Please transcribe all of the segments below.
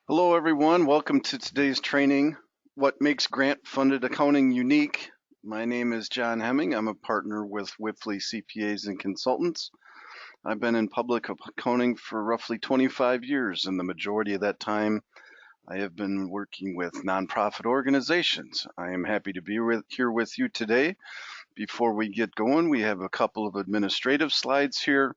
Hello, everyone. Welcome to today's training, What Makes Grant-Funded Accounting Unique? My name is John Hemming. I'm a partner with Wipfli CPAs and Consultants. I've been in public accounting for roughly 25 years, and the majority of that time I have been working with nonprofit organizations. I am happy to be here with you today. Before we get going, we have a couple of administrative slides here.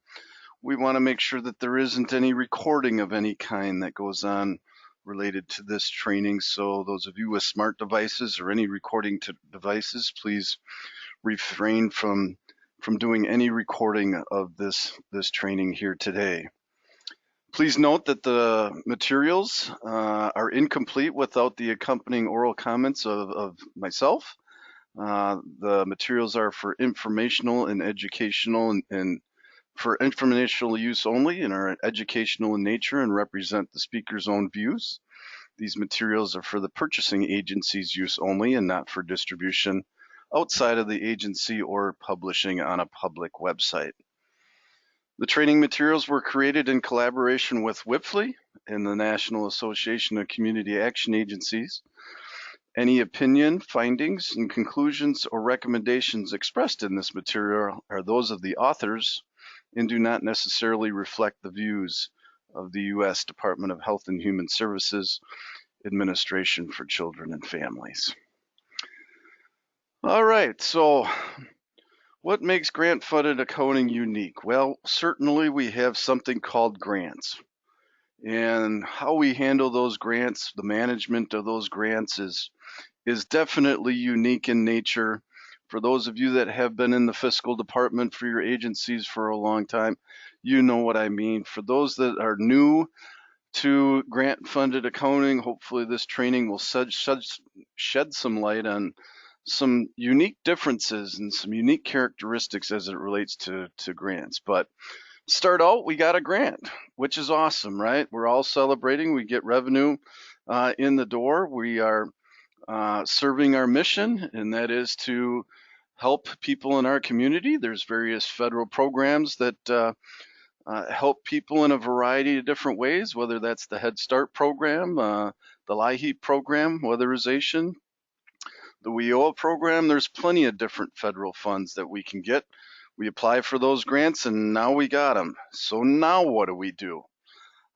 We want to make sure that there isn't any recording of any kind that goes on related to this training. So those of you with smart devices or any recording devices, please refrain from doing any recording of this training here today. Please note that the materials are incomplete without the accompanying oral comments of myself. The materials are for informational and educational and for informational use only and are educational in nature and represent the speaker's own views. These materials are for the purchasing agency's use only and not for distribution outside of the agency or publishing on a public website. The training materials were created in collaboration with Wipfli and the National Association of Community Action Agencies. Any opinion, findings, and conclusions or recommendations expressed in this material are those of the authors and do not necessarily reflect the views of the U.S. Department of Health and Human Services Administration for Children and Families. All right, so what makes grant-funded accounting unique? Well, certainly we have something called grants. And how we handle those grants, the management of those grants is definitely unique in nature. For those of you that have been in the fiscal department for your agencies for a long time, you know what I mean. For those that are new to grant-funded accounting, hopefully this training will shed some light on some unique differences and some unique characteristics as it relates to grants. But start out, we got a grant, which is awesome, right? We're all celebrating. We get revenue in the door. We are serving our mission, and that is to help people in our community. There's various federal programs that help people in a variety of different ways, whether that's the Head Start program, the LIHEAP program, weatherization, the WIOA program. There's plenty of different federal funds that we can get. We apply for those grants, and now we got them. So now what do we do?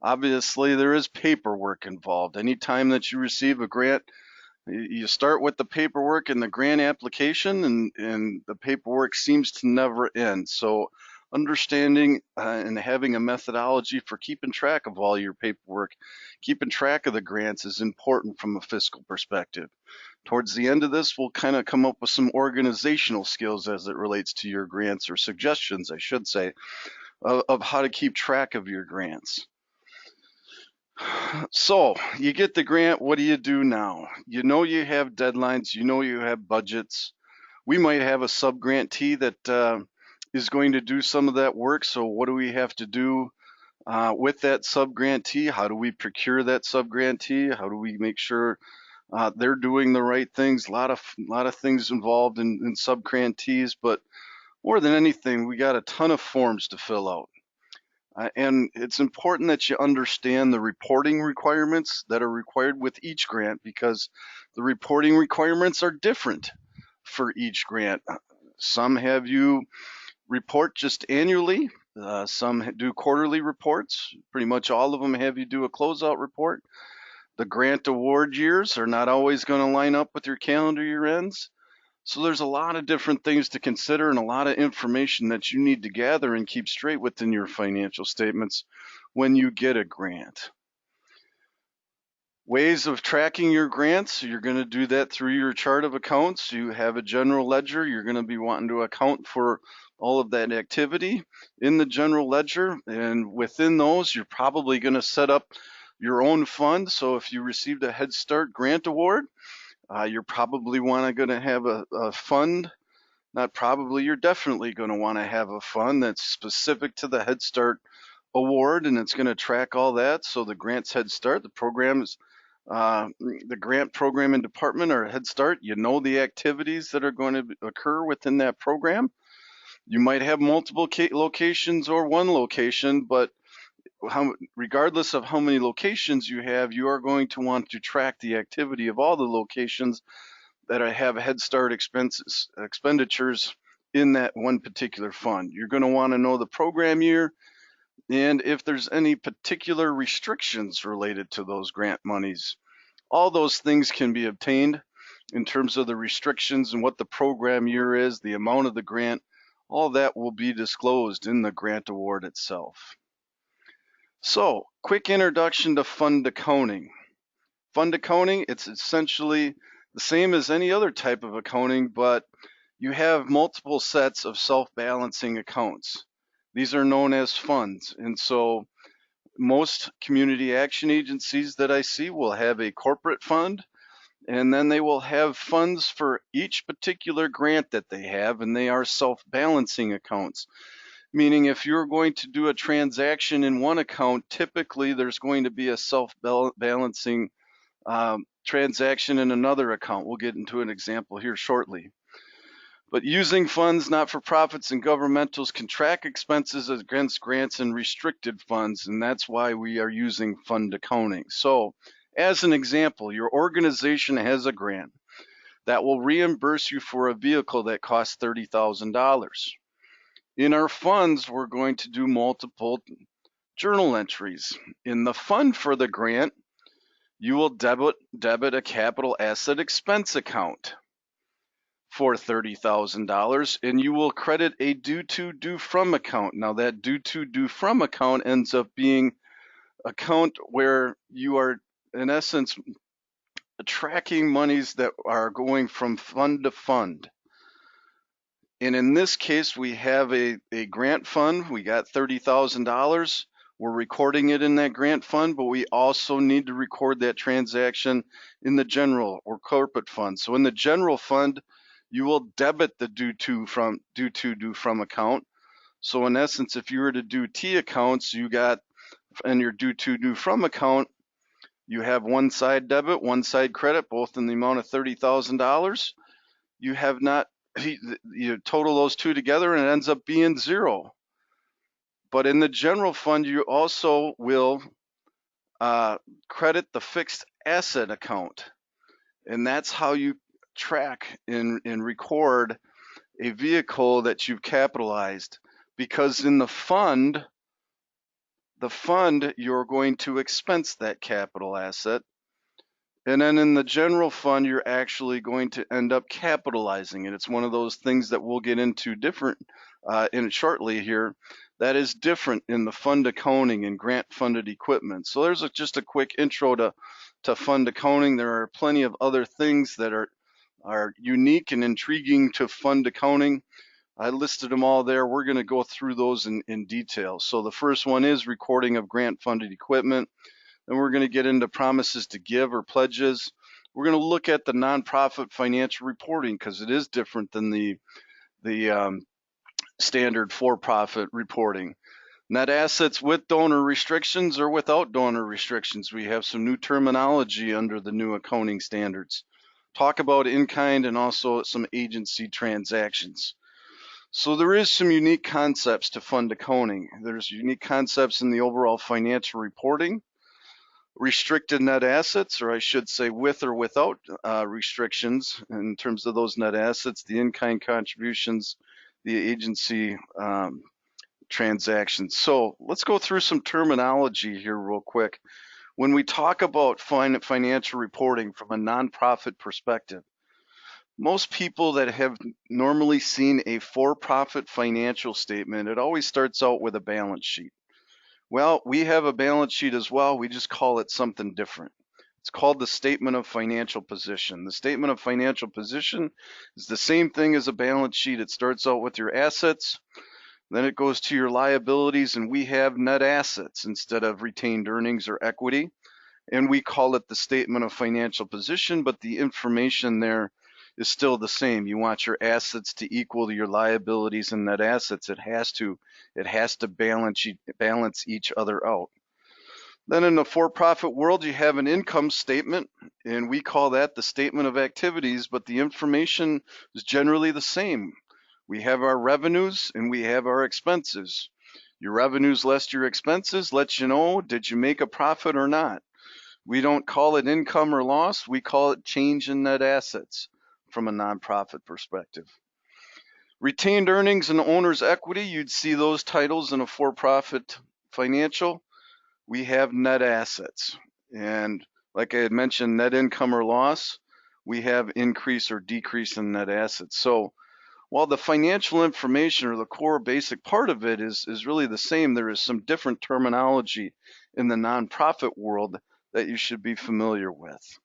Obviously, there is paperwork involved. Anytime that you receive a grant, you start with the paperwork and the grant application, and the paperwork seems to never end. So understanding and having a methodology for keeping track of all your paperwork, keeping track of the grants is important from a fiscal perspective. Towards the end of this, we'll kind of come up with some organizational skills as it relates to your grants, or suggestions, I should say, of how to keep track of your grants. So you get the grant, what do you do now? You know you have deadlines, you know you have budgets. We might have a sub-grantee that is going to do some of that work, so what do we have to do with that sub-grantee? How do we procure that sub-grantee? How do we make sure they're doing the right things? A lot of things involved in sub-grantees, but more than anything, we got a ton of forms to fill out. And it's important that you understand the reporting requirements that are required with each grant, because the reporting requirements are different for each grant. Some have you report just annually. Some do quarterly reports. Pretty much all of them have you do a closeout report. The grant award years are not always going to line up with your calendar year ends. So there's a lot of different things to consider and a lot of information that you need to gather and keep straight within your financial statements when you get a grant. Ways of tracking your grants, you're going to do that through your chart of accounts. You have a general ledger. You're going to be wanting to account for all of that activity in the general ledger. And within those, you're probably going to set up your own fund. So if you received a Head Start grant award, you're probably going to have a fund, not probably, you're definitely going to want to have a fund that's specific to the Head Start award, and it's going to track all that. So the grants Head Start, the program is, the grant program and department or Head Start, you know the activities that are going to occur within that program. You might have multiple locations or one location, but regardless of how many locations you have, you are going to want to track the activity of all the locations that have Head Start expenditures in that one particular fund. You're going to want to know the program year and if there's any particular restrictions related to those grant monies. All those things can be obtained in terms of the restrictions and what the program year is, the amount of the grant. All that will be disclosed in the grant award itself. So, quick introduction to fund accounting. Fund accounting, it's essentially the same as any other type of accounting, but you have multiple sets of self-balancing accounts. These are known as funds. And so most community action agencies that I see will have a corporate fund, and then they will have funds for each particular grant that they have, and they are self-balancing accounts. Meaning if you're going to do a transaction in one account, typically there's going to be a self-balancing transaction in another account. We'll get into an example here shortly. But using funds, not-for-profits, and governmentals can track expenses against grants and restricted funds, and that's why we are using fund accounting. So, as an example, your organization has a grant that will reimburse you for a vehicle that costs $30,000. In our funds, we're going to do multiple journal entries. In the fund for the grant, you will debit a capital asset expense account for $30,000, and you will credit a due to due from account. Now that due to due from account ends up being account where you are in essence tracking monies that are going from fund to fund. And in this case, we have a grant fund. We got $30,000. We're recording it in that grant fund, but we also need to record that transaction in the general or corporate fund. So in the general fund, you will debit the due to due from account. So in essence, if you were to do T accounts, you got in your due to due from account, you have one side debit, one side credit, both in the amount of $30,000. You have not, you total those two together and it ends up being zero. But in the general fund, you also will credit the fixed asset account. And that's how you track and record a vehicle that you've capitalized. Because in the fund, you're going to expense that capital asset. And then in the general fund, you're actually going to end up capitalizing it. It's one of those things that we'll get into different in shortly here. That is different in the fund accounting and grant funded equipment. So there's just a quick intro to fund accounting. There are plenty of other things that are unique and intriguing to fund accounting. I listed them all there. We're going to go through those in detail. So the first one is recording of grant funded equipment. Then we're going to get into promises to give or pledges. We're going to look at the nonprofit financial reporting because it is different than the standard for-profit reporting. Net assets with donor restrictions or without donor restrictions. We have some new terminology under the new accounting standards. Talk about in-kind and also some agency transactions. So there is some unique concepts to fund accounting. There's unique concepts in the overall financial reporting. Restricted net assets, or I should say with or without restrictions in terms of those net assets, the in-kind contributions, the agency transactions. So let's go through some terminology here real quick. When we talk about financial reporting from a nonprofit perspective, most people that have normally seen a for-profit financial statement, it always starts out with a balance sheet. Well, we have a balance sheet as well. We just call it something different. It's called the Statement of Financial Position. The Statement of Financial Position is the same thing as a balance sheet. It starts out with your assets, then it goes to your liabilities, and we have net assets instead of retained earnings or equity. And we call it the Statement of Financial Position, but the information there is still the same. You want your assets to equal your liabilities and net assets. It has to balance each other out. Then in the for-profit world, you have an income statement, and we call that the statement of activities, but the information is generally the same. We have our revenues and we have our expenses. Your revenues less your expenses lets you know, did you make a profit or not? We don't call it income or loss. We call it change in net assets from a nonprofit perspective. Retained earnings and owner's equity, you'd see those titles in a for-profit financial. We have net assets. And like I had mentioned, net income or loss, we have increase or decrease in net assets. So while the financial information or the core basic part of it is really the same, there is some different terminology in the nonprofit world that you should be familiar with.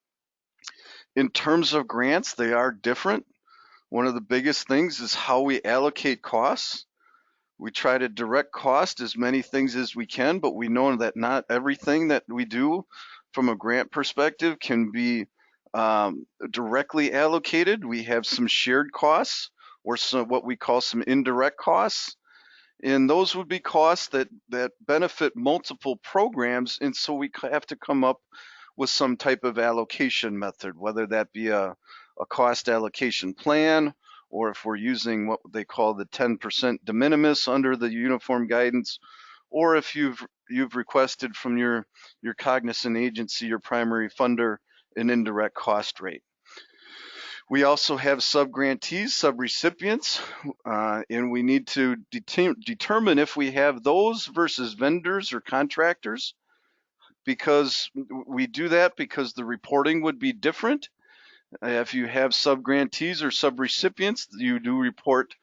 In terms of grants, they are different. One of the biggest things is how we allocate costs. We try to direct cost as many things as we can, but we know that not everything that we do from a grant perspective can be directly allocated. We have some shared costs or some what we call some indirect costs. And those would be costs that benefit multiple programs. And so we have to come up with some type of allocation method, whether that be a cost allocation plan, or if we're using what they call the 10% de minimis under the uniform guidance, or if you've requested from your cognizant agency, your primary funder, an indirect cost rate. We also have subgrantees, subrecipients, and we need to determine if we have those versus vendors or contractors, because we do that because the reporting would be different. If you have subgrantees or subrecipients, you do report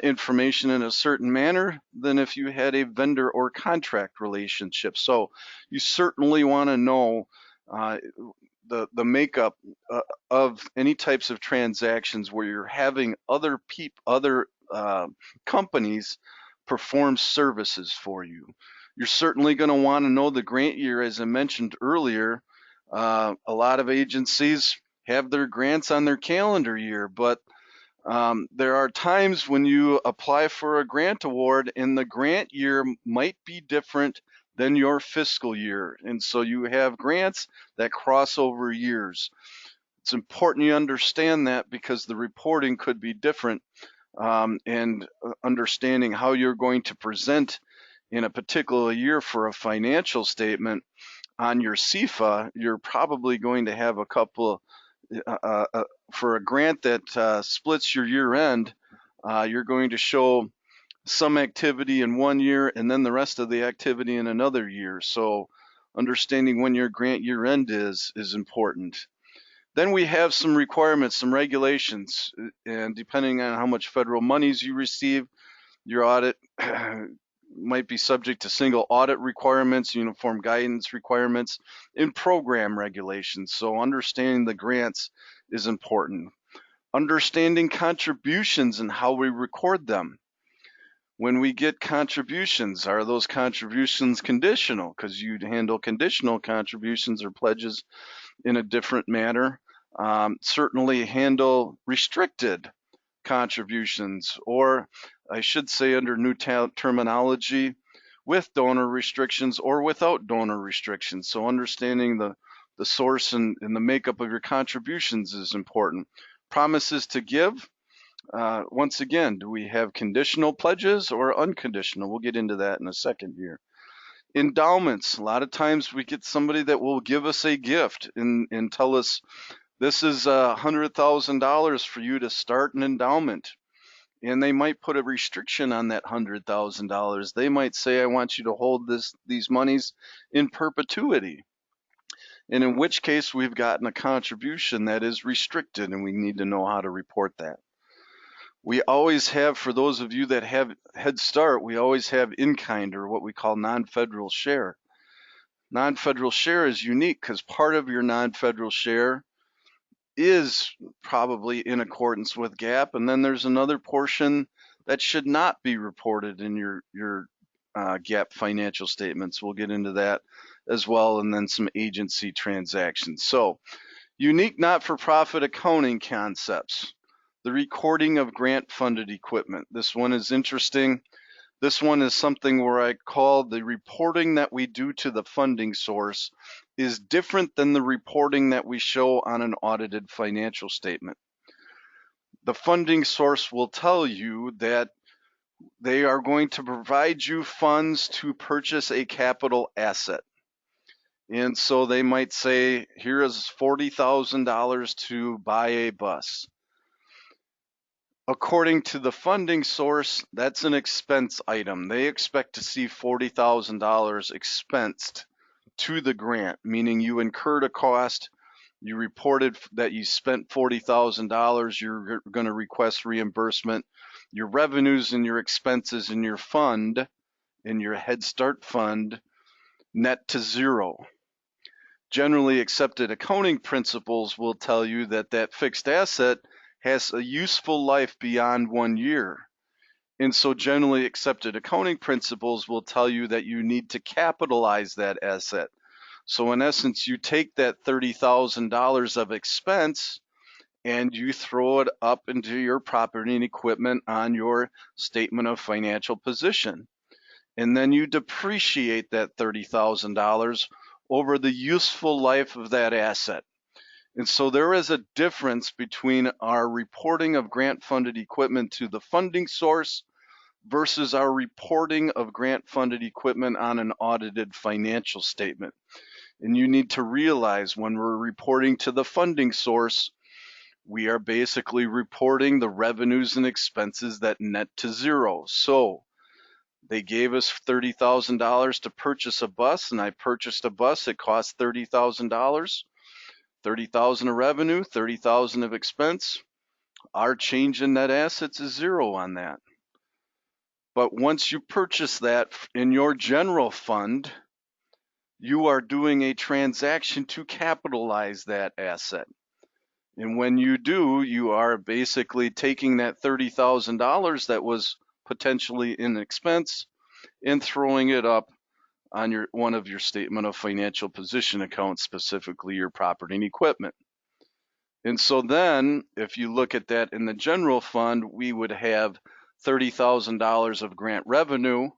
information in a certain manner than if you had a vendor or contract relationship. So you certainly want to know the makeup of any types of transactions where you're having other companies perform services for you. You're certainly going to want to know the grant year, as I mentioned earlier. A lot of agencies have their grants on their calendar year, but there are times when you apply for a grant award and the grant year might be different than your fiscal year. And so you have grants that cross over years. It's important you understand that because the reporting could be different, and understanding how you're going to present in a particular year for a financial statement on your CFA, you're probably going to have a couple for a grant that splits your year end, you're going to show some activity in one year and then the rest of the activity in another year. So understanding when your grant year end is important. Then we have some requirements, some regulations, and depending on how much federal monies you receive, your audit might be subject to single audit requirements, uniform guidance requirements, and program regulations. So understanding the grants is important. Understanding contributions and how we record them. When we get contributions, are those contributions conditional? Because you handle conditional contributions or pledges in a different manner. Certainly handle restricted contributions, or I should say under new terminology, with donor restrictions or without donor restrictions. So understanding the source and the makeup of your contributions is important. Promises to give. Once again, do we have conditional pledges or unconditional? We'll get into that in a second here. Endowments. A lot of times we get somebody that will give us a gift and tell us, this is $100,000 for you to start an endowment. And they might put a restriction on that $100,000. They might say, I want you to hold these monies in perpetuity. And in which case we've gotten a contribution that is restricted, and we need to know how to report that. We always have, for those of you that have Head Start, we always have in-kind, or what we call non-federal share. Non-federal share is unique because part of your non-federal share is probably in accordance with GAAP, and then there's another portion that should not be reported in your GAAP financial statements. We'll get into that as well, and then some agency transactions. So, unique not-for-profit accounting concepts. The recording of grant-funded equipment. This one is interesting. This one is something where I call the reporting that we do to the funding source is different than the reporting that we show on an audited financial statement. The funding source will tell you that They are going to provide you funds to purchase a capital asset. And so they might say, here is $40,000 to buy a bus. According to the funding source, that's an expense item. They expect to see $40,000 expensed to the grant, meaning you incurred a cost, you reported that you spent $40,000, you're going to request reimbursement. Your revenues and your expenses in your fund, in your Head Start fund, net to zero. Generally accepted accounting principles will tell you that that fixed asset has a useful life beyond 1 year. And so generally accepted accounting principles will tell you that you need to capitalize that asset. So in essence, you take that $30,000 of expense and you throw it up into your property and equipment on your statement of financial position. And then you depreciate that $30,000 over the useful life of that asset. And so there is a difference between our reporting of grant-funded equipment to the funding source versus our reporting of grant-funded equipment on an audited financial statement. And you need to realize when we're reporting to the funding source, we are basically reporting the revenues and expenses that net to zero. So they gave us $30,000 to purchase a bus, and I purchased a bus. It cost $30,000. $30,000 of revenue, $30,000 of expense. Our change in net assets is zero on that. But once you purchase that in your general fund, you are doing a transaction to capitalize that asset. And when you do, you are basically taking that $30,000 that was potentially in expense and throwing it up on one of your statement of financial position accounts, specifically your property and equipment. And so then, if you look at that in the general fund, we would have $30,000 of grant revenue,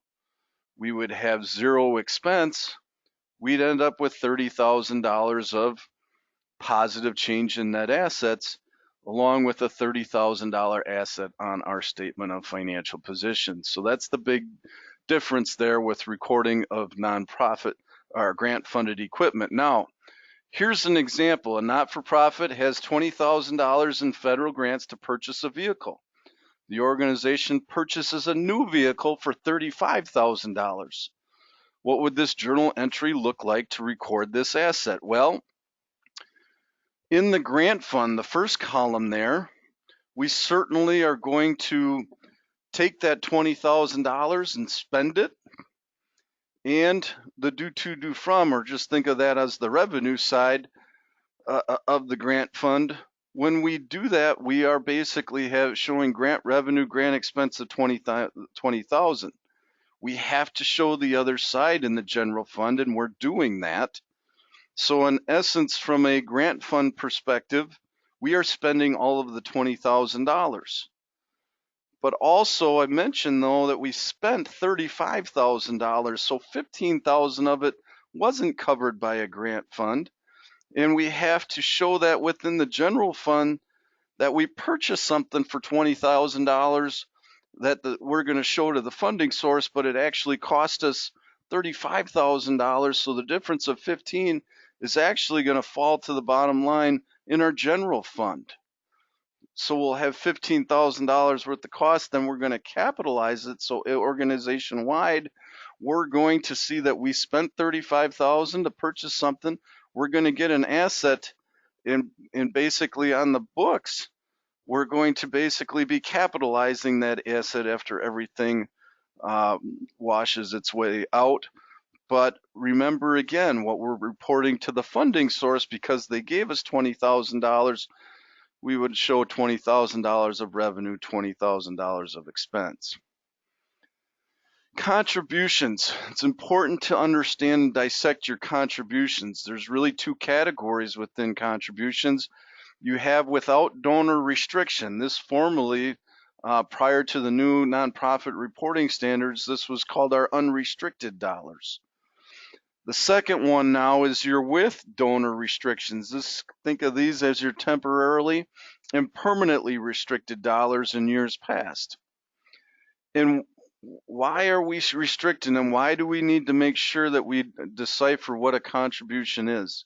we would have zero expense, we'd end up with $30,000 of positive change in net assets, along with a $30,000 asset on our statement of financial position. So that's the big difference there with recording of nonprofit or grant-funded equipment. Now, here's an example. A not-for-profit has $20,000 in federal grants to purchase a vehicle. The organization purchases a new vehicle for $35,000. What would this journal entry look like to record this asset? Well, in the grant fund, the first column there, we certainly are going to take that $20,000 and spend it. And the due to, due from, or just think of that as the revenue side of the grant fund. When we do that, we are basically showing grant revenue, grant expense of $20,000. We have to show the other side in the general fund, and we're doing that. So in essence, from a grant fund perspective, we are spending all of the $20,000. But also I mentioned though that we spent $35,000, so $15,000 of it wasn't covered by a grant fund. And we have to show that within the general fund that we purchased something for $20,000 that we're going to show to the funding source, but it actually cost us $35,000. So the difference of 15 is actually going to fall to the bottom line in our general fund. So we'll have $15,000 worth of cost, then we're going to capitalize it. So organization-wide, we're going to see that we spent $35,000 to purchase something. We're going to get an asset in basically on the books. We're going to basically be capitalizing that asset after everything washes its way out. But remember again, what we're reporting to the funding source, because they gave us $20,000, we would show $20,000 of revenue, $20,000 of expense. Contributions. It's important to understand and dissect your contributions. There's really two categories within contributions. You have without donor restriction. This formerly, prior to the new nonprofit reporting standards, this was called our unrestricted dollars. The second one now is your with donor restrictions. Think of these as your temporarily and permanently restricted dollars in years past. And Why are we restricting them? Why do we need to make sure that we decipher what a contribution is?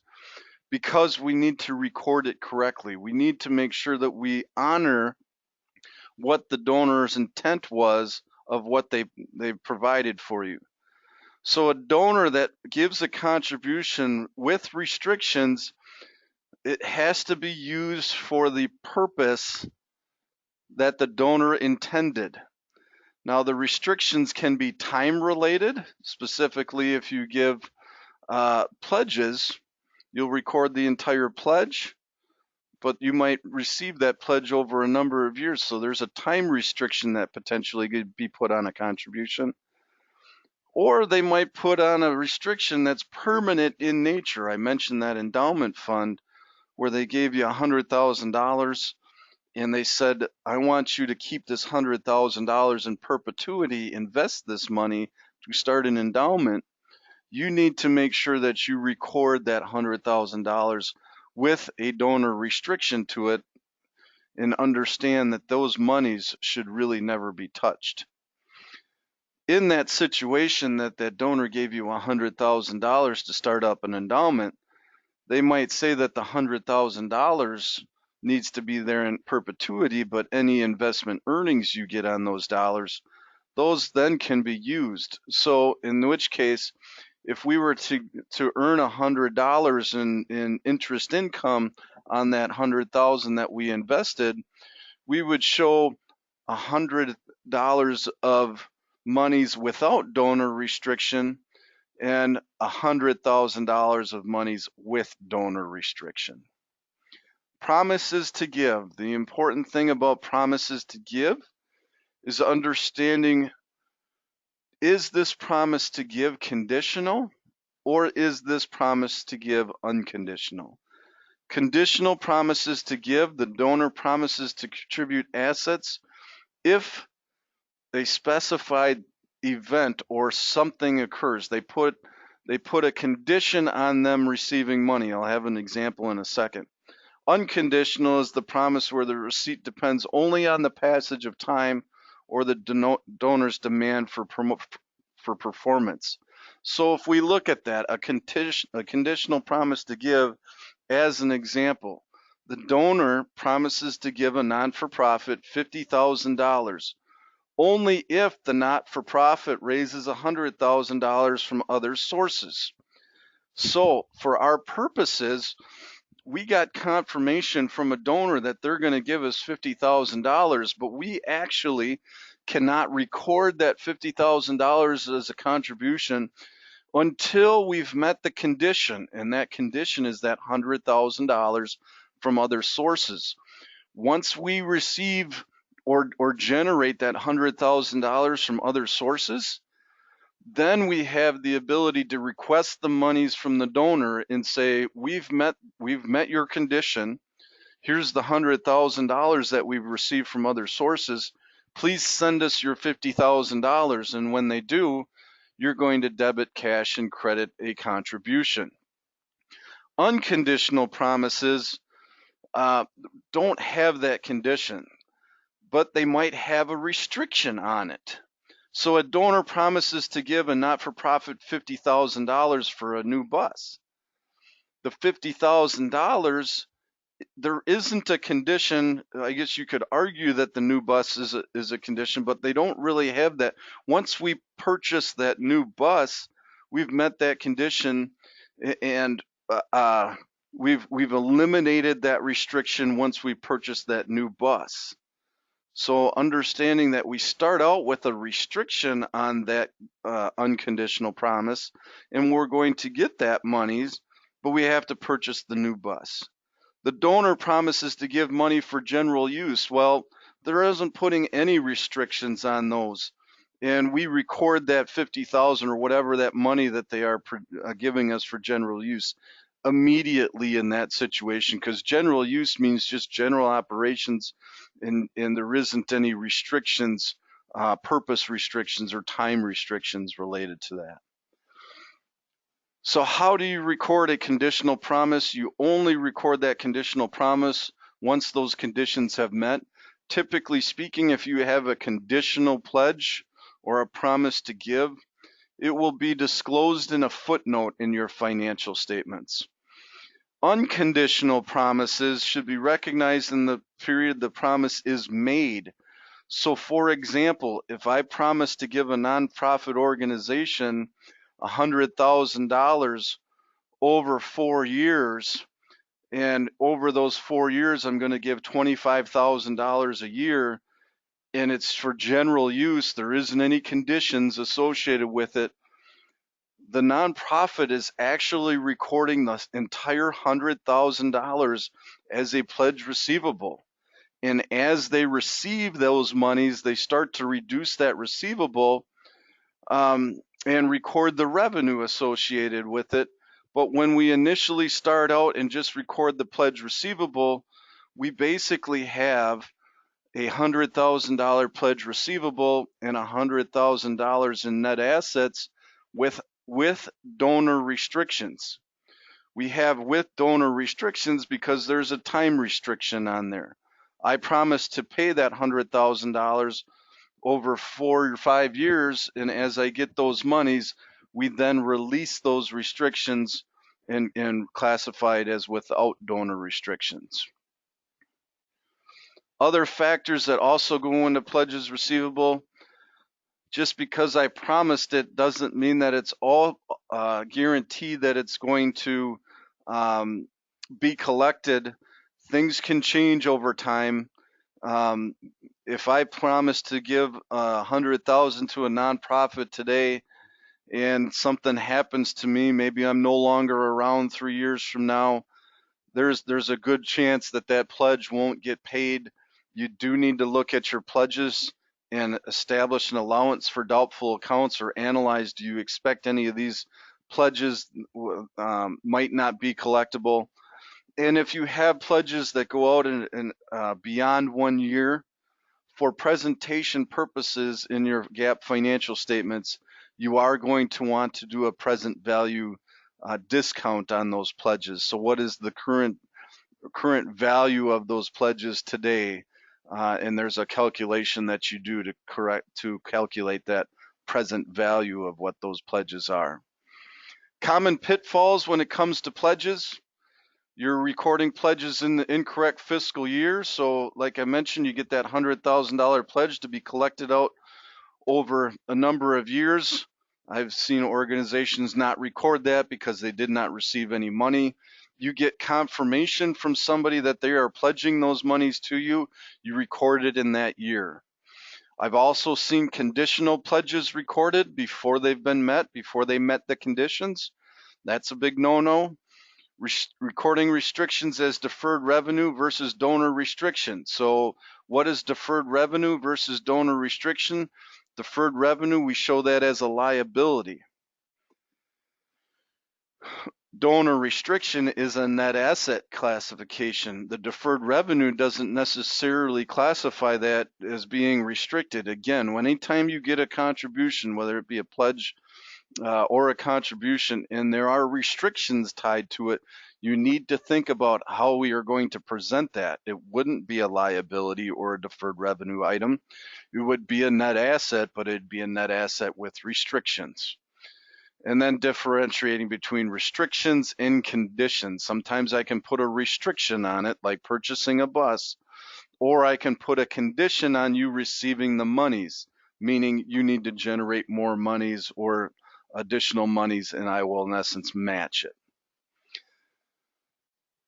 Because we need to record it correctly. We need to make sure that we honor what the donor's intent was of what they provided for you. So a donor that gives a contribution with restrictions, it has to be used for the purpose that the donor intended. Now, the restrictions can be time related. Specifically, if you give pledges, you'll record the entire pledge, but you might receive that pledge over a number of years. So there's a time restriction that potentially could be put on a contribution. Or they might put on a restriction that's permanent in nature. I mentioned that endowment fund where they gave you $100,000 and they said, I want you to keep this $100,000 in perpetuity, invest this money to start an endowment. You need to make sure that you record that $100,000 with a donor restriction to it and understand that those monies should really never be touched. In that situation that donor gave you $100,000 to start up an endowment, they might say that the $100,000 needs to be there in perpetuity, but any investment earnings you get on those dollars, those then can be used. So in which case, if we were to earn $100 in interest income on that $100,000 that we invested, we would show $100 of monies without donor restriction and $100,000 of monies with donor restriction. Promises to give. The important thing about promises to give is understanding, is this promise to give conditional or is this promise to give unconditional? Conditional promises to give, the donor promises to contribute assets if a specified event or something occurs. They put a condition on them receiving money. I'll have an example in a second. Unconditional is the promise where the receipt depends only on the passage of time or the donor's demand for performance. So if we look at that, a conditional promise to give as an example, the donor promises to give a non-for-profit $50,000 only if the not-for-profit raises $100,000 from other sources. So for our purposes, we got confirmation from a donor that they're going to give us $50,000, but we actually cannot record that $50,000 as a contribution until we've met the condition, and that condition is that $100,000 from other sources. Once we receive or generate that $100,000 from other sources, then we have the ability to request the monies from the donor and say, we've met your condition. Here's the $100,000 that we've received from other sources. Please send us your $50,000. And when they do, you're going to debit, cash, and credit a contribution. Unconditional promises don't have that condition, but they might have a restriction on it. So a donor promises to give a not-for-profit $50,000 for a new bus. The $50,000, there isn't a condition. I guess you could argue that the new bus is a condition, but they don't really have that. Once we purchase that new bus, we've met that condition, and we've eliminated that restriction once we purchase that new bus. So understanding that we start out with a restriction on that unconditional promise, and we're going to get that monies, but we have to purchase the new bus. The donor promises to give money for general use. Well, there isn't putting any restrictions on those. And we record that $50,000 or whatever that money that they are giving us for general use immediately in that situation, because general use means just general operations, and there isn't any restrictions, purpose restrictions or time restrictions related to that. So how do you record a conditional promise? You only record that conditional promise once those conditions have met. Typically speaking, if you have a conditional pledge or a promise to give, it will be disclosed in a footnote in your financial statements. Unconditional promises should be recognized in the period the promise is made. So, for example, if I promise to give a nonprofit organization $100,000 over 4 years, and over those 4 years, I'm going to give $25,000 a year, and it's for general use, there isn't any conditions associated with it, the nonprofit is actually recording the entire $100,000 as a pledge receivable. And as they receive those monies, they start to reduce that receivable and record the revenue associated with it. But when we initially start out and just record the pledge receivable, we basically have a $100,000 pledge receivable and $100,000 in net assets with donor restrictions. We have with donor restrictions because there's a time restriction on there. I promise to pay that $100,000 over 4 or 5 years, and as I get those monies, we then release those restrictions and classify it as without donor restrictions. Other factors that also go into pledges receivable, just because I promised it doesn't mean that it's all guaranteed that it's going to be collected. Things can change over time. If I promise to give $100,000 to a nonprofit today and something happens to me, maybe I'm no longer around 3 years from now, there's a good chance that that pledge won't get paid. You do need to look at your pledges and establish an allowance for doubtful accounts, or analyze, do you expect any of these pledges might not be collectible? And if you have pledges that go out and beyond 1 year, for presentation purposes in your GAAP financial statements, you are going to want to do a present value discount on those pledges. So what is the current value of those pledges today? And there's a calculation that you do to calculate that present value of what those pledges are. Common pitfalls when it comes to pledges. You're recording pledges in the incorrect fiscal year. So like I mentioned, you get that $100,000 pledge to be collected out over a number of years. I've seen organizations not record that because they did not receive any money. You get confirmation from somebody that they are pledging those monies to you. You record it in that year. I've also seen conditional pledges recorded before they've been met, before they met the conditions. That's a big no-no. Recording restrictions as deferred revenue versus donor restriction. So what is deferred revenue versus donor restriction? Deferred revenue, we show that as a liability. Donor restriction is a net asset classification. The deferred revenue doesn't necessarily classify that as being restricted. Again, anytime you get a contribution, whether it be a pledge or a contribution, and there are restrictions tied to it, you need to think about how we are going to present that. It wouldn't be a liability or a deferred revenue item. It would be a net asset, but it'd be a net asset with restrictions. And then differentiating between restrictions and conditions. Sometimes I can put a restriction on it, like purchasing a bus, or I can put a condition on you receiving the monies, meaning you need to generate more monies or additional monies, and I will in essence match it.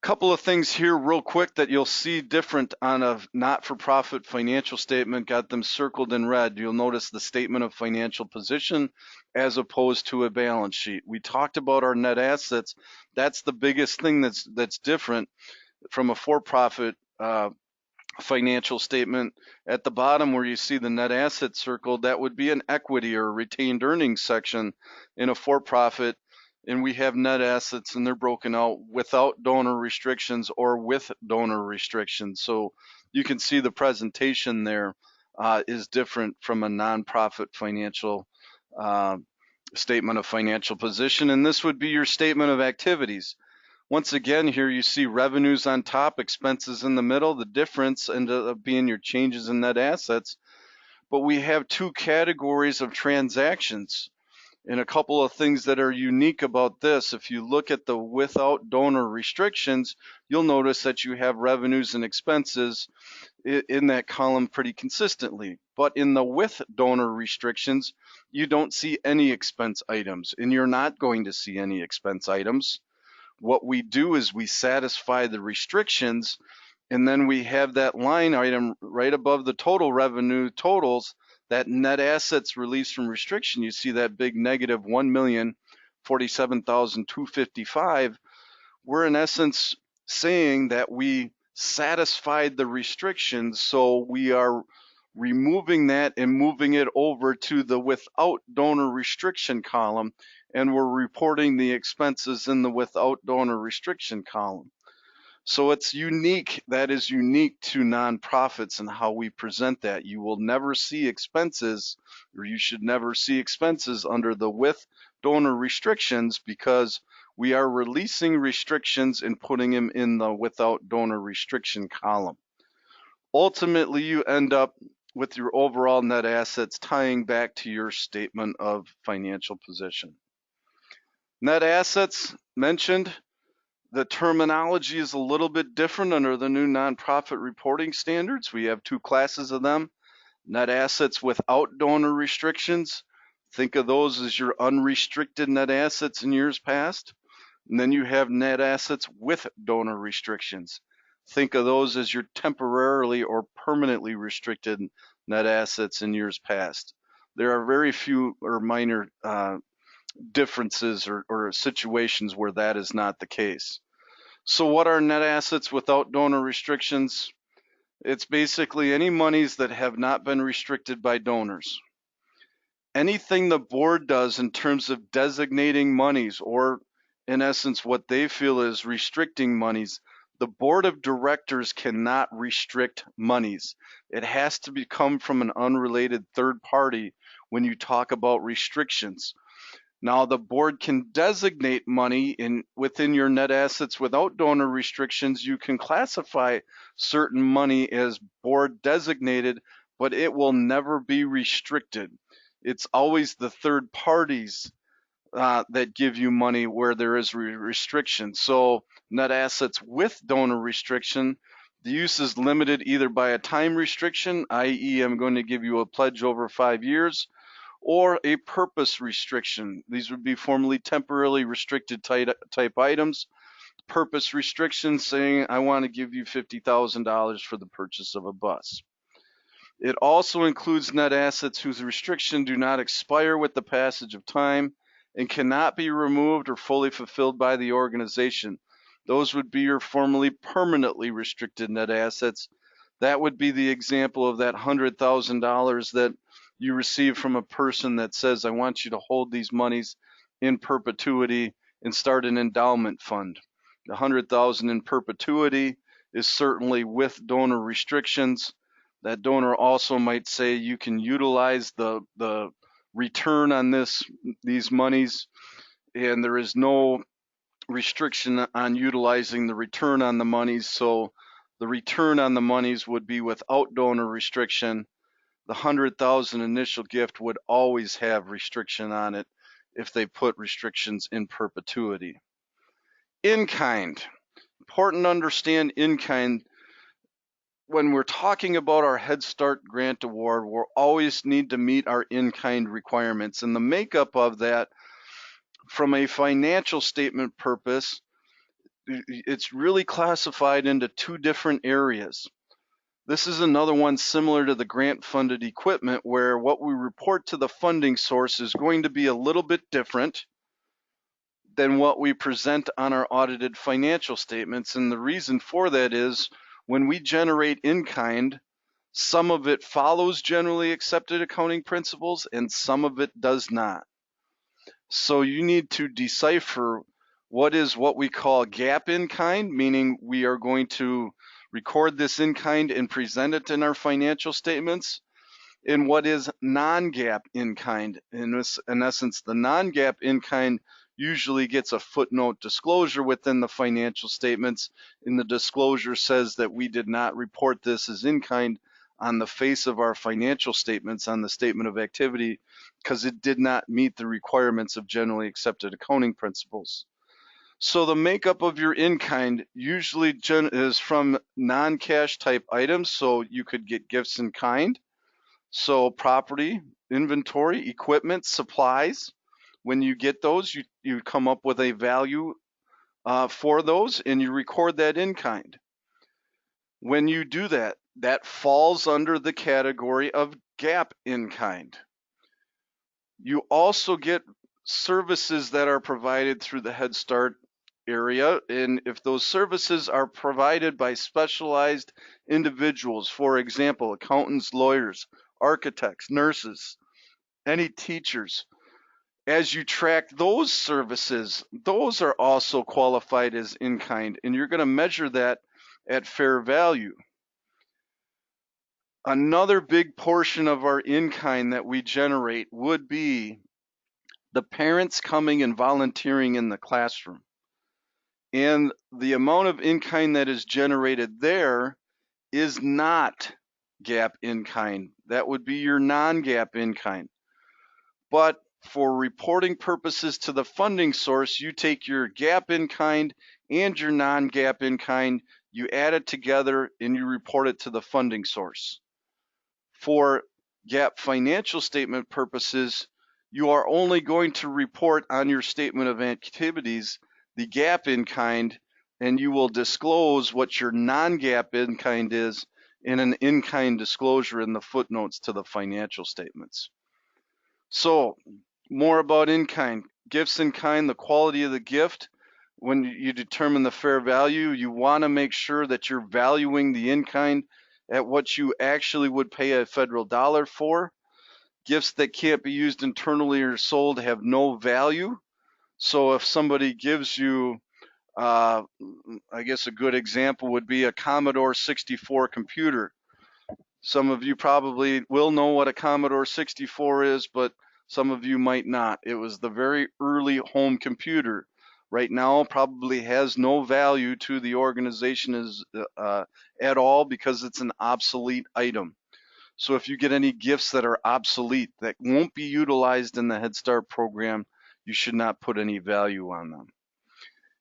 Couple of things here real quick that you'll see different on a not-for-profit financial statement. Got them circled in red. You'll notice the statement of financial position as opposed to a balance sheet. We talked about our net assets. That's the biggest thing that's different from a for-profit financial statement. At the bottom where you see the net assets circled, that would be an equity or retained earnings section in a for-profit. And we have net assets, and they're broken out without donor restrictions or with donor restrictions. So you can see the presentation there is different from a nonprofit financial statement of financial position. And this would be your statement of activities. Once again, here you see revenues on top, expenses in the middle. The difference ended up being your changes in net assets. but we have two categories of transactions. And a couple of things that are unique about this, if you look at the without donor restrictions, you'll notice that you have revenues and expenses in that column pretty consistently. But in the with donor restrictions, you don't see any expense items, and you're not going to see any expense items. What we do is we satisfy the restrictions, and then we have that line item right above the total revenue totals, that net assets released from restriction. You see that big negative 1,047,255. We're in essence saying that we satisfied the restrictions, so we are removing that and moving it over to the without donor restriction column, and we're reporting the expenses in the without donor restriction column. So it's unique. That is unique to nonprofits and how we present that. You will never see expenses, or you should never see expenses under the with donor restrictions, because we are releasing restrictions and putting them in the without donor restriction column. Ultimately, you end up with your overall net assets tying back to your statement of financial position. Net assets mentioned. The terminology is a little bit different under the new nonprofit reporting standards. We have two classes of them. Net assets without donor restrictions. Think of those as your unrestricted net assets in years past. And then you have net assets with donor restrictions. Think of those as your temporarily or permanently restricted net assets in years past. There are very few or minor differences or situations where that is not the case. So what are net assets without donor restrictions? It's basically any monies that have not been restricted by donors. Anything the board does in terms of designating monies, or in essence what they feel is restricting monies, the board of directors cannot restrict monies. It has to come from an unrelated third party when you talk about restrictions. Now, the board can designate money within your net assets without donor restrictions. You can classify certain money as board designated, but it will never be restricted. It's always the third parties that give you money where there is restriction. So net assets with donor restriction, the use is limited either by a time restriction, i.e. I'm going to give you a pledge over 5 years, or a purpose restriction. These would be formally temporarily restricted type items. Purpose restrictions saying I want to give you $50,000 for the purchase of a bus. It also includes net assets whose restriction do not expire with the passage of time and cannot be removed or fully fulfilled by the organization. Those would be your formally permanently restricted net assets. That would be the example of that $100,000 that you receive from a person that says, I want you to hold these monies in perpetuity and start an endowment fund. The $100,000 in perpetuity is certainly with donor restrictions. That donor also might say you can utilize the return on these monies, and there is no restriction on utilizing the return on the monies. So the return on the monies would be without donor restriction. The $100,000 initial gift would always have restriction on it if they put restrictions in perpetuity. In kind. Important to understand in kind. When we're talking about our Head Start grant award, we'll always need to meet our in-kind requirements. And the makeup of that, from a financial statement purpose, it's really classified into two different areas. This is another one similar to the grant-funded equipment, where what we report to the funding source is going to be a little bit different than what we present on our audited financial statements. And the reason for that is when we generate in-kind, some of it follows generally accepted accounting principles and some of it does not. So you need to decipher what is what we call GAAP in-kind, meaning we are going to record this in-kind and present it in our financial statements, and what is non-GAAP in-kind. In essence, the non-GAAP in-kind usually gets a footnote disclosure within the financial statements, and the disclosure says that we did not report this as in-kind on the face of our financial statements on the statement of activity because it did not meet the requirements of generally accepted accounting principles. So the makeup of your in-kind usually is from non-cash type items, so you could get gifts in kind. So property, inventory, equipment, supplies. When you get those, you come up with a value for those and you record that in kind. When you do that, that falls under the category of GAAP in kind. You also get services that are provided through the Head Start area, and if those services are provided by specialized individuals, for example, accountants, lawyers, architects, nurses, any teachers, as you track those services, those are also qualified as in kind, and you're going to measure that at fair value. Another big portion of our in kind that we generate would be the parents coming and volunteering in the classroom. And the amount of in kind that is generated there is not GAAP in kind. That would be your non-GAAP in kind. But for reporting purposes to the funding source, you take your GAAP in kind and your non-GAAP in kind, you add it together and you report it to the funding source. For GAAP financial statement purposes, you are only going to report on your statement of activities the GAAP in kind, and you will disclose what your non-GAAP in kind is in an in kind disclosure in the footnotes to the financial statements. So, more about in kind. Gifts in kind, the quality of the gift. When you determine the fair value, you want to make sure that you're valuing the in kind at what you actually would pay a federal dollar for. Gifts that can't be used internally or sold have no value. So if somebody gives you, I guess a good example would be a Commodore 64 computer. Some of you probably will know what a Commodore 64 is, but some of you might not. It was the very early home computer. Right now, probably has no value to the organization at all because it's an obsolete item. So if you get any gifts that are obsolete, that won't be utilized in the Head Start program, you should not put any value on them.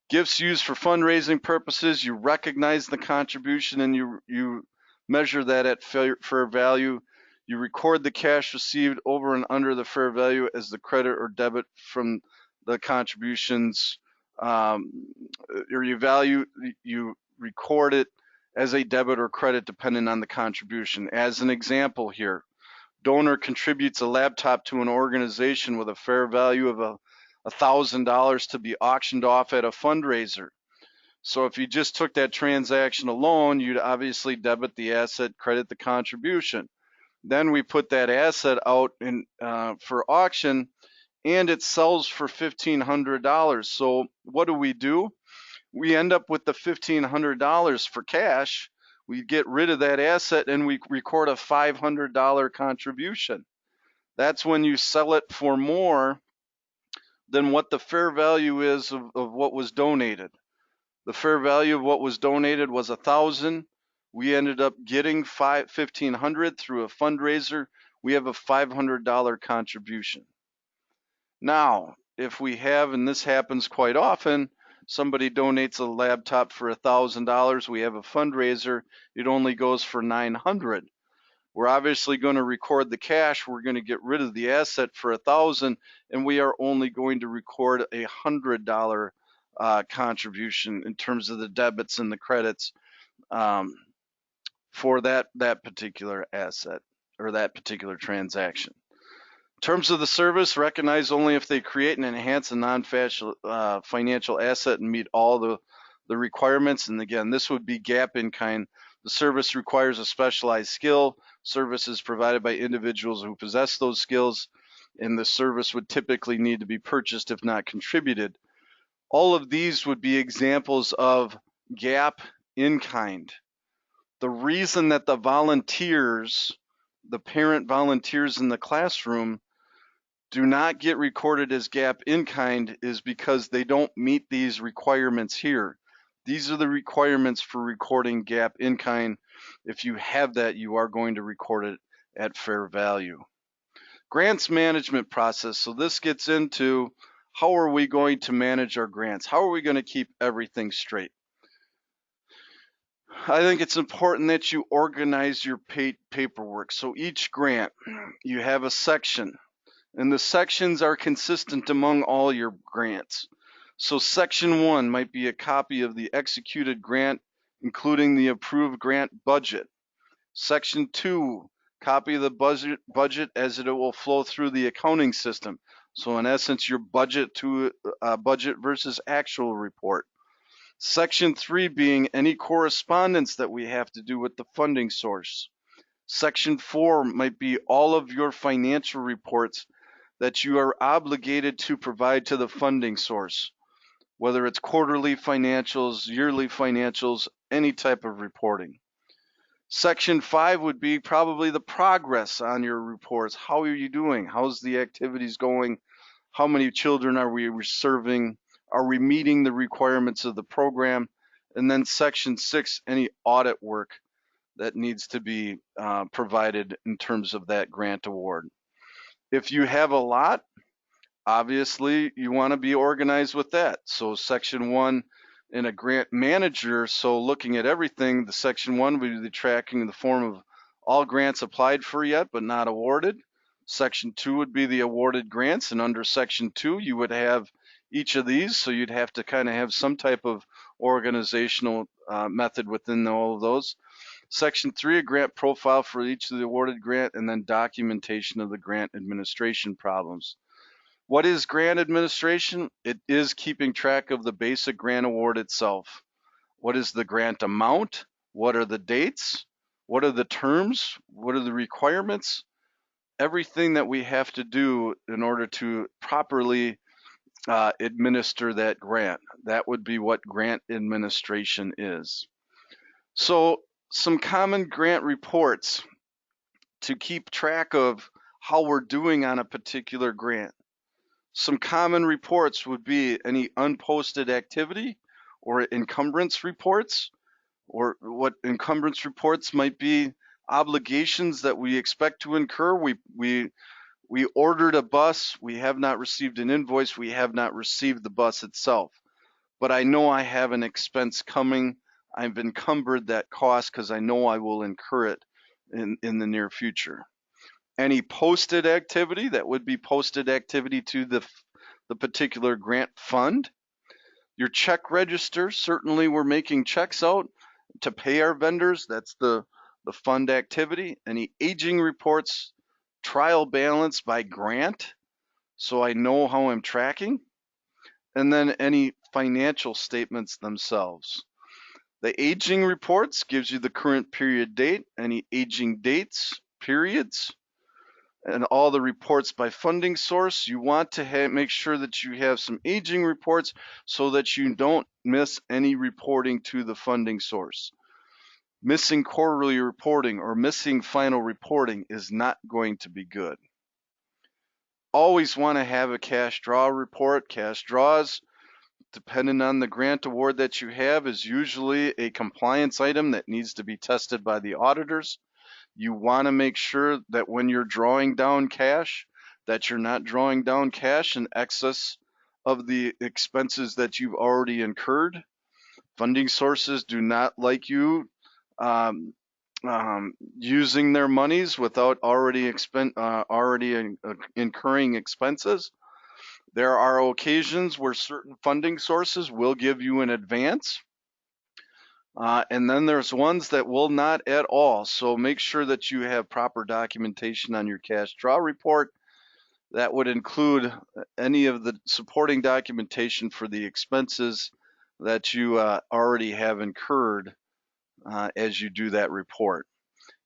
Gifts used for fundraising purposes, you recognize the contribution and you measure that at fair value. You record the cash received over and under the fair value as the credit or debit from the contributions, or you record it as a debit or credit depending on the contribution. As an example here, donor contributes a laptop to an organization with a fair value of $1,000 to be auctioned off at a fundraiser. So if you just took that transaction alone, you'd obviously debit the asset, credit the contribution. Then we put that asset out for auction, and it sells for $1,500. So what do? We end up with the $1,500 for cash. We get rid of that asset and we record a $500 contribution. That's when you sell it for more than what the fair value is of what was donated. The fair value of what was donated was $1,000. We ended up getting $1,500 through a fundraiser. We have a $500 contribution. Now, if we have, and this happens quite often, somebody donates a laptop for $1,000, we have a fundraiser, it only goes for $900. We're obviously going to record the cash, we're going to get rid of the asset for $1,000, and we are only going to record a $100 contribution in terms of the debits and the credits for that particular asset or that particular transaction. In terms of the service, recognize only if they create and enhance a non-financial asset and meet all the requirements. And again, this would be GAAP in kind. The service requires a specialized skill. Service is provided by individuals who possess those skills, and the service would typically need to be purchased if not contributed. All of these would be examples of GAAP in kind. The reason that the volunteers, the parent volunteers in the classroom, do not get recorded as GAAP in kind is because they don't meet these requirements here. These are the requirements for recording GAAP in kind. If you have that, you are going to record it at fair value. Grants management process. So this gets into how are we going to manage our grants? How are we going to keep everything straight? I think it's important that you organize your paperwork. So each grant, you have a section, and the sections are consistent among all your grants. So section 1 might be a copy of the executed grant, including the approved grant budget. Section 2, copy of the budget as it will flow through the accounting system. So in essence, your budget to budget versus actual report. Section 3 being any correspondence that we have to do with the funding source. Section 4 might be all of your financial reports that you are obligated to provide to the funding source, whether it's quarterly financials, yearly financials, any type of reporting. Section 5 would be probably the progress on your reports. How are you doing? How's the activities going? How many children are we serving? Are we meeting the requirements of the program? And then Section 6, any audit work that needs to be provided in terms of that grant award. If you have a lot, obviously you want to be organized with that. So Section 1 in a grant manager, so looking at everything, the Section 1 would be the tracking in the form of all grants applied for yet but not awarded. Section 2 would be the awarded grants, and under Section 2 you would have each of these, so you'd have to kind of have some type of organizational method within all of those. Section 3, a grant profile for each of the awarded grant, and then documentation of the grant administration problems. What is grant administration? It is keeping track of the basic grant award itself. What is the grant amount? What are the dates? What are the terms? What are the requirements? Everything that we have to do in order to properly administer that grant. That would be what grant administration is. So some common grant reports to keep track of how we're doing on a particular grant. Some common reports would be any unposted activity or encumbrance reports, or what encumbrance reports might be obligations that we expect to incur. We ordered a bus, we have not received an invoice, we have not received the bus itself. But I know I have an expense coming. I've encumbered that cost because I know I will incur it in the near future. Any posted activity, that would be posted activity to the particular grant fund. Your check register, certainly we're making checks out to pay our vendors. That's the fund activity. Any aging reports, trial balance by grant, so I know how I'm tracking. And then any financial statements themselves. The aging reports gives you the current period date, any aging dates, periods, and all the reports by funding source. You want to make sure that you have some aging reports so that you don't miss any reporting to the funding source. Missing quarterly reporting or missing final reporting is not going to be good. Always want to have a cash draw report. Cash draws, depending on the grant award that you have, is usually a compliance item that needs to be tested by the auditors. You want to make sure that when you're drawing down cash, that you're not drawing down cash in excess of the expenses that you've already incurred. Funding sources do not like you using their monies without already incurring expenses. There are occasions where certain funding sources will give you an advance. And then there's ones that will not at all. So make sure that you have proper documentation on your cash draw report. That would include any of the supporting documentation for the expenses that you already have incurred as you do that report.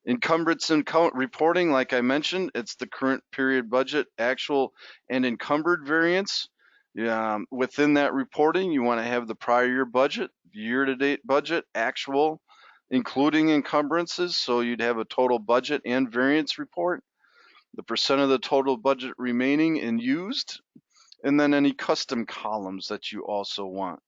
Encumbrance reporting, like I mentioned, it's the current period budget, actual and encumbered variance. Within that reporting, you want to have the prior year budget, year-to-date budget, actual, including encumbrances. So you'd have a total budget and variance report, the percent of the total budget remaining and used, and then any custom columns that you also want.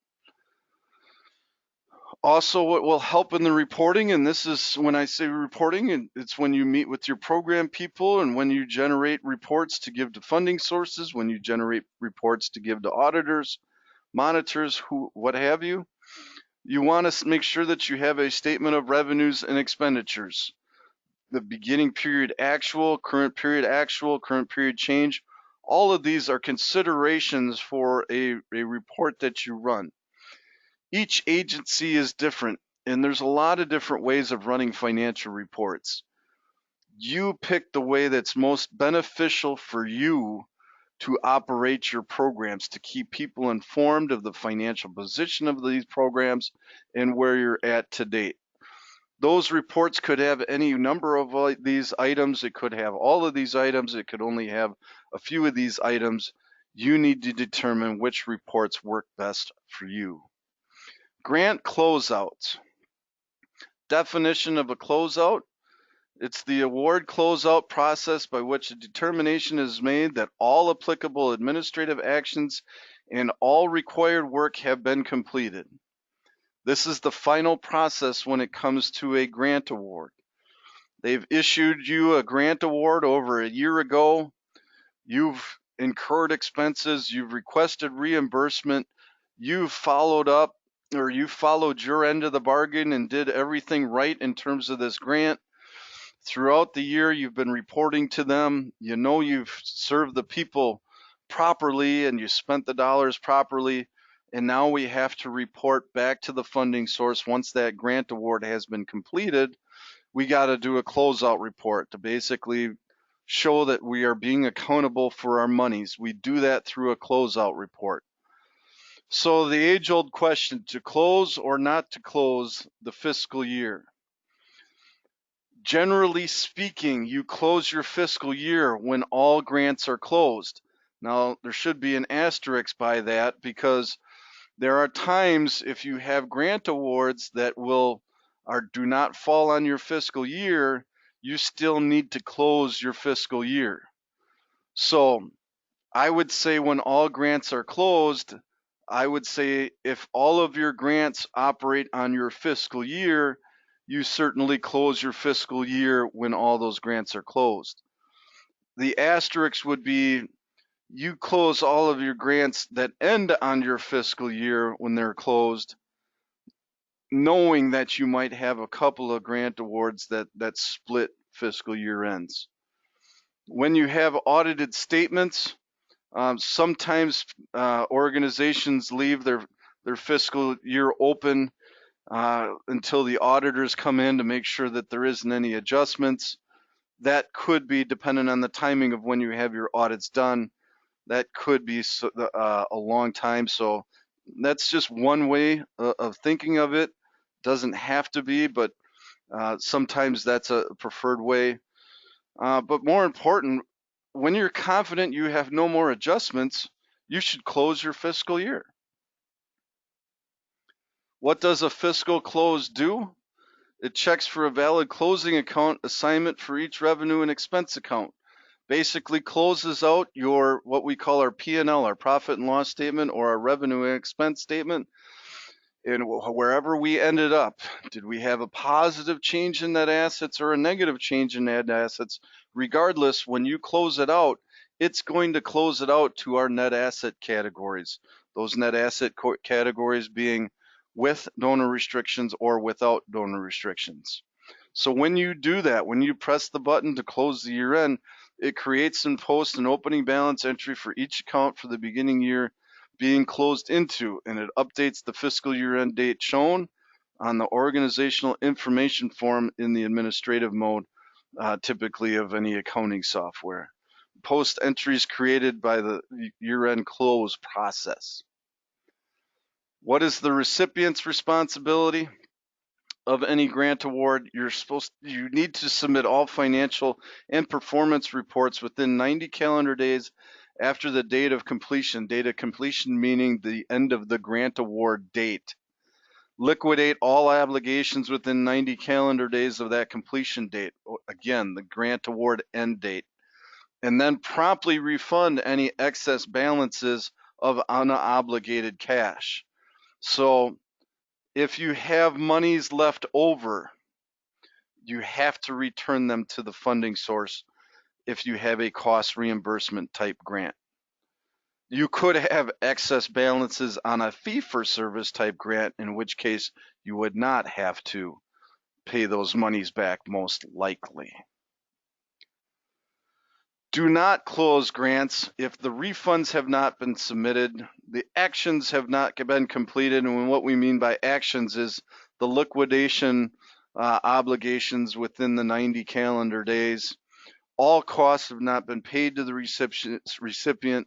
Also, what will help in the reporting, and this is when I say reporting, and it's when you meet with your program people and when you generate reports to give to funding sources, when you generate reports to give to auditors, monitors, what have you. You want to make sure that you have a statement of revenues and expenditures. The beginning period actual, current period change. All of these are considerations for a report that you run. Each agency is different, and there's a lot of different ways of running financial reports. You pick the way that's most beneficial for you to operate your programs, to keep people informed of the financial position of these programs and where you're at to date. Those reports could have any number of these items. It could have all of these items. It could only have a few of these items. You need to determine which reports work best for you. Grant closeouts. Definition of a closeout. It's the award closeout process by which a determination is made that all applicable administrative actions and all required work have been completed. This is the final process when it comes to a grant award. They've issued you a grant award over a year ago. You've incurred expenses. You've requested reimbursement. You've followed up, or you followed your end of the bargain and did everything right in terms of this grant. Throughout the year, you've been reporting to them. You know you've served the people properly and you spent the dollars properly. And now we have to report back to the funding source once that grant award has been completed. We got to do a closeout report to basically show that we are being accountable for our monies. We do that through a closeout report. So the age-old question, to close or not to close the fiscal year. Generally speaking, you close your fiscal year when all grants are closed. Now, there should be an asterisk by that because there are times if you have grant awards that do not fall on your fiscal year, you still need to close your fiscal year. So I would say when all grants are closed, I would say if all of your grants operate on your fiscal year, you certainly close your fiscal year when all those grants are closed. The asterisk would be you close all of your grants that end on your fiscal year when they're closed, knowing that you might have a couple of grant awards that split fiscal year ends. When you have audited statements, sometimes organizations leave their fiscal year open until the auditors come in to make sure that there isn't any adjustments. That could be dependent on the timing of when you have your audits done. That could be a long time. So that's just one way of thinking of it. Doesn't have to be, but sometimes that's a preferred way. But more important, when you're confident you have no more adjustments, you should close your fiscal year. What does a fiscal close do? It checks for a valid closing account assignment for each revenue and expense account. Basically closes out your what we call our P&L, our profit and loss statement, or our revenue and expense statement. And wherever we ended up, did we have a positive change in net assets or a negative change in net assets? Regardless, when you close it out, it's going to close it out to our net asset categories. Those net asset categories being with donor restrictions or without donor restrictions. So when you do that, when you press the button to close the year end, it creates and posts an opening balance entry for each account for the beginning year being closed into, and it updates the fiscal year end date shown on the organizational information form in the administrative mode, typically of any accounting software. Post entries created by the year end close process. What is the recipient's responsibility of any grant award? You need to submit all financial and performance reports within 90 calendar days after the date of completion. Date of completion meaning the end of the grant award date. Liquidate all obligations within 90 calendar days of that completion date. Again, the grant award end date. And then promptly refund any excess balances of unobligated cash. So If you have monies left over, you have to return them to the funding source if you have a cost reimbursement type grant. You could have excess balances on a fee-for-service type grant, in which case you would not have to pay those monies back most likely. Do not close grants if the refunds have not been submitted, the actions have not been completed, and what we mean by actions is the liquidation obligations within the 90 calendar days. All costs have not been paid to the recipient.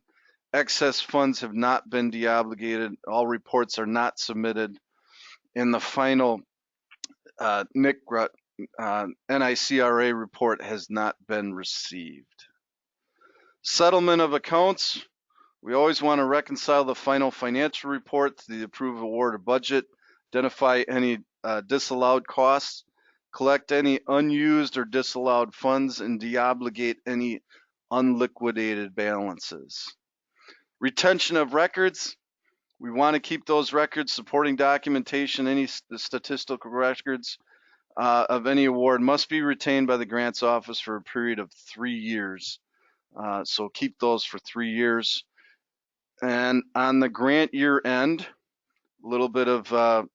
Excess funds have not been deobligated. All reports are not submitted. And the final NICRA, NICRA report has not been received. Settlement of accounts. We always want to reconcile the final financial report to the approved award or budget, identify any disallowed costs, collect any unused or disallowed funds, and deobligate any unliquidated balances. Retention of records. We want to keep those records, supporting documentation, any statistical records of any award must be retained by the grants office for a period of 3 years. So keep those for 3 years. And on the grant year end, a little bit of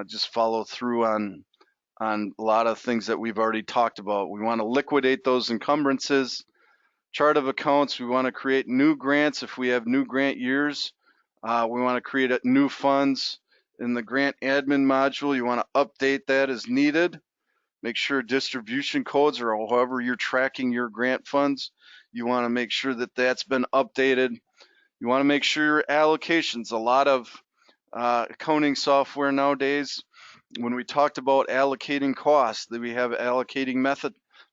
just follow through on a lot of things that we've already talked about. We want to liquidate those encumbrances. Chart of accounts, we want to create new grants if we have new grant years. We want to create new funds. In the grant admin module, you want to update that as needed. Make sure distribution codes, or however you're tracking your grant funds, you want to make sure that that's been updated. You want to make sure your allocations. A lot of accounting software nowadays, when we talked about allocating costs, that we have allocating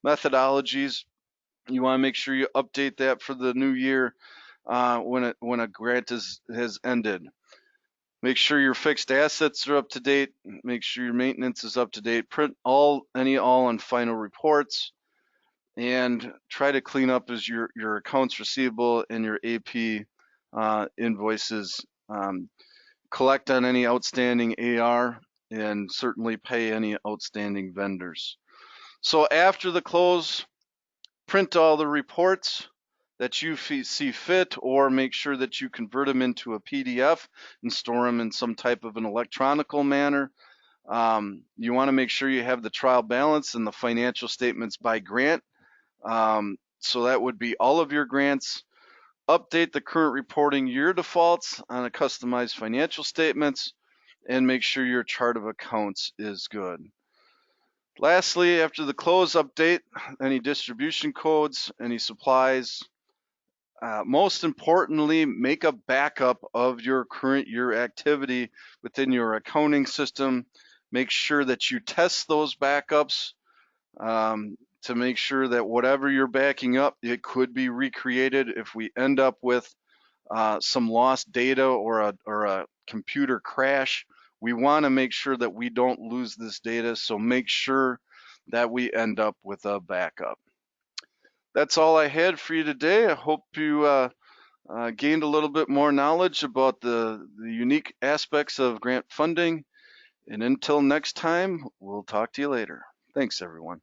methodologies. You want to make sure you update that for the new year when a grant has ended. Make sure your fixed assets are up to date. Make sure your maintenance is up to date. Print all and final reports, and try to clean up as your accounts receivable and your AP invoices. Collect on any outstanding AR, and certainly pay any outstanding vendors. So after the close, print all the reports that you see fit, or make sure that you convert them into a PDF and store them in some type of an electronical manner. You want to make sure you have the trial balance and the financial statements by grant. So that would be all of your grants. Update the current reporting year defaults on a customized financial statements, and make sure your chart of accounts is good. Lastly, after the close, update any distribution codes, any supplies. Most importantly, make a backup of your current year activity within your accounting system. Make sure that you test those backups to make sure that whatever you're backing up, it could be recreated if we end up with some lost data or a computer crash. We want to make sure that we don't lose this data, so make sure that we end up with a backup. That's all I had for you today. I hope you gained a little bit more knowledge about the unique aspects of grant funding. And until next time, we'll talk to you later. Thanks, everyone.